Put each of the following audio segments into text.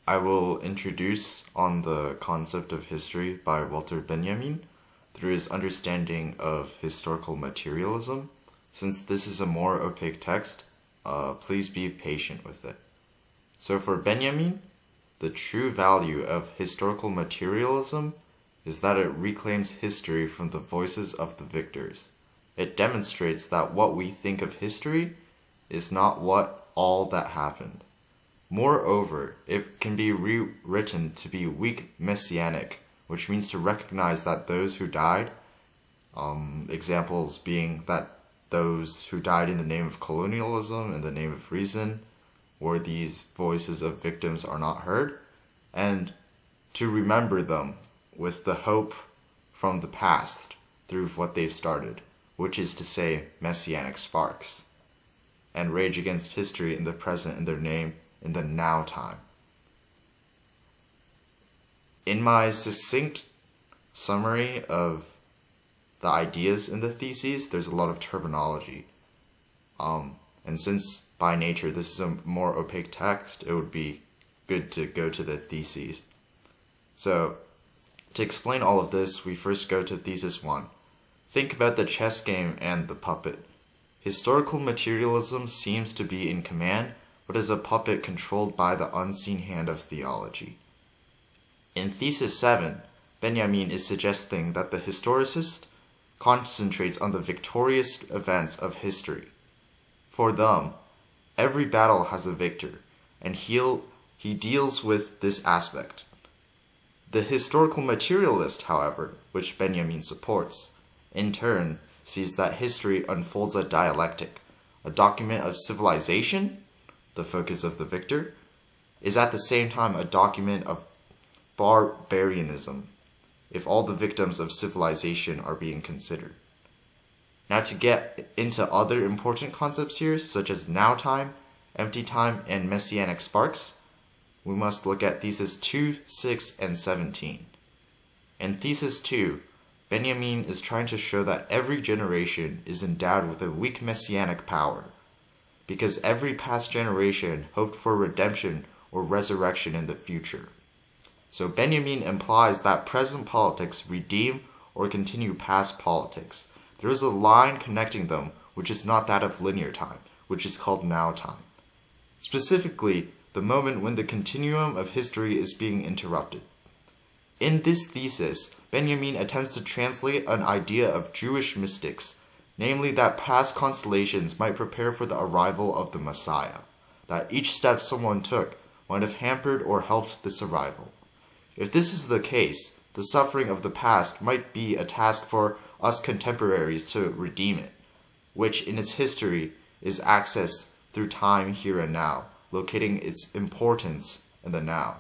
I will introduce on the concept of history by Walter Benjamin through his understanding of historical materialism. Since this is a more opaque text, please be patient with it. So for Benjamin, the true value of historical materialism is that it reclaims history from the voices of the victors. It demonstrates that what we think of history is not all that happened. Moreover, it can be rewritten to be weak messianic, which means to recognize that those who died, examples being that those who died in the name of colonialism, in the name of reason, where these voices of victims are not heard, and to remember them with the hope from the past through what they've started, which is to say messianic sparks, and rage against history in the present in their name in the now time. In my succinct summary of the ideas in the theses, there's a lot of terminology. And since by nature this is a more opaque text, it would be good to go to the theses. So, to explain all of this, we first go to thesis 1. Think about the chess game and the puppet. Historical materialism seems to be in command, but is a puppet controlled by the unseen hand of theology. In thesis 7, Benjamin is suggesting that the historicist concentrates on the victorious events of history. For them, every battle has a victor, and he deals with this aspect. The historical materialist, however, which Benjamin supports, in turn sees that history unfolds a dialectic, a document of civilization, the focus of the victor, is at the same time a document of barbarianism, if all the victims of civilization are being considered. Now to get into other important concepts here, such as now time, empty time, and messianic sparks, we must look at thesis 2, 6, and 17. In thesis 2, Benjamin is trying to show that every generation is endowed with a weak messianic power, because every past generation hoped for redemption or resurrection in the future. So Benjamin implies that present politics redeem or continue past politics. There is a line connecting them which is not that of linear time, which is called now time. Specifically, the moment when the continuum of history is being interrupted. In this thesis, Benjamin attempts to translate an idea of Jewish mystics, namely that past constellations might prepare for the arrival of the Messiah, that each step someone took might have hampered or helped this arrival. If this is the case, the suffering of the past might be a task for us contemporaries to redeem it, which in its history is accessed through time here and now, locating its importance in the now.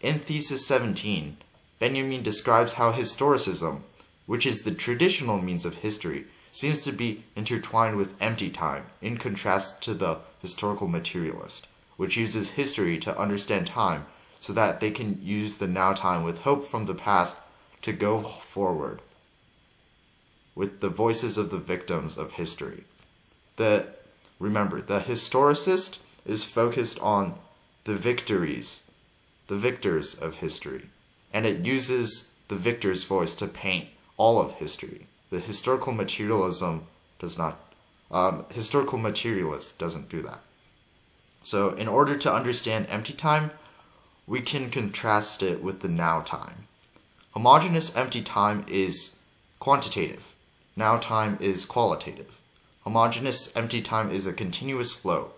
In thesis 17, Benjamin describes how historicism, which is the traditional means of history, seems to be intertwined with empty time, in contrast to the historical materialist, which uses history to understand time so that they can use the now time with hope from the past to go forward with the voices of the victims of history. Remember, the historicist is focused on the victors of history, and it uses the victor's voice to paint all of history. The historical materialist doesn't do that. So in order to understand empty time, we can contrast it with the now time. Homogeneous empty time is quantitative. Now time is qualitative. Homogeneous empty time is a continuous flow.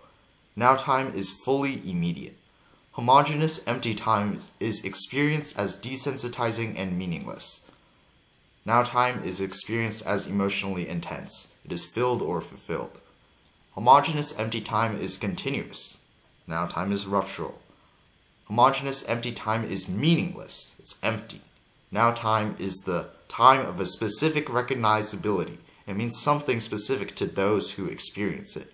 Now time is fully immediate. Homogeneous empty time is experienced as desensitizing and meaningless. Now time is experienced as emotionally intense. It is filled or fulfilled. Homogeneous empty time is continuous. Now time is ruptural. Homogeneous empty time is meaningless. It's empty. Now time is the time of a specific recognizability. It means something specific to those who experience it.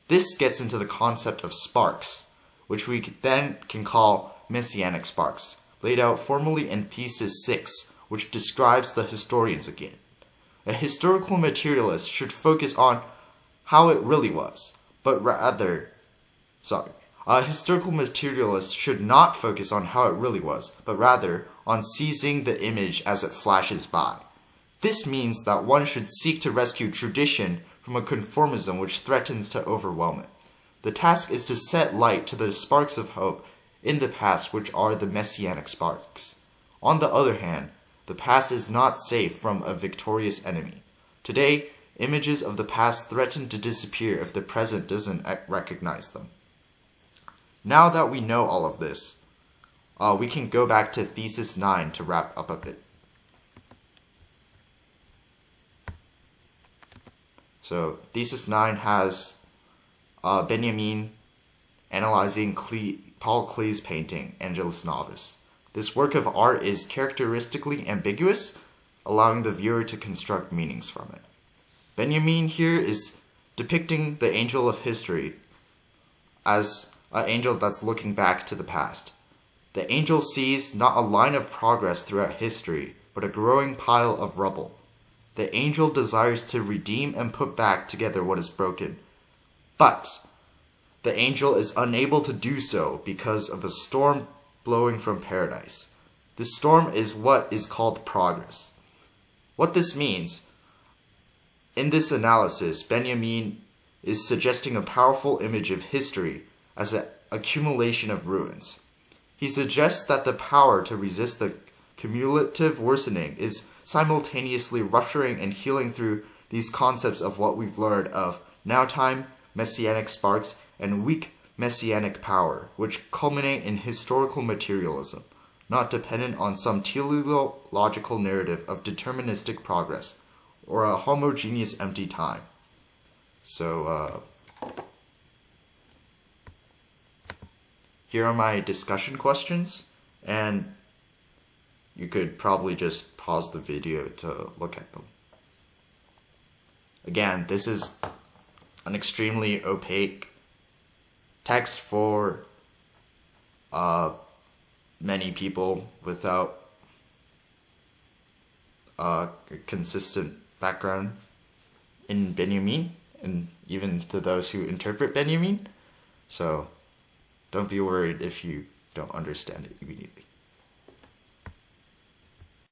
This gets into the concept of sparks, which we then can call messianic sparks, laid out formally in thesis 6, which describes the historians again. A historical materialist should focus on how it really was, A historical materialist should not focus on how it really was, but rather on seizing the image as it flashes by. This means that one should seek to rescue tradition from a conformism which threatens to overwhelm it. The task is to set light to the sparks of hope in the past, which are the messianic sparks. On the other hand, the past is not safe from a victorious enemy. Today, images of the past threaten to disappear if the present doesn't recognize them. Now that we know all of this, we can go back to thesis 9 to wrap up a bit. So, thesis 9 has Benjamin analyzing Paul Klee's painting, Angelus Novus. This work of art is characteristically ambiguous, allowing the viewer to construct meanings from it. Benjamin here is depicting the angel of history as an angel that's looking back to the past. The angel sees not a line of progress throughout history, but a growing pile of rubble. The angel desires to redeem and put back together what is broken, but the angel is unable to do so because of a storm blowing from paradise. This storm is what is called progress. What this means, in this analysis, Benjamin is suggesting a powerful image of history as an accumulation of ruins. He suggests that the power to resist the cumulative worsening is simultaneously rupturing and healing through these concepts of what we've learned of now time, messianic sparks, and weak messianic power, which culminate in historical materialism, not dependent on some teleological narrative of deterministic progress or a homogeneous empty time. So, here are my discussion questions, and you could probably just pause the video to look at them. Again, this is an extremely opaque text for many people without a consistent background in Benjamin, and even to those who interpret Benjamin. So don't be worried if you don't understand it immediately.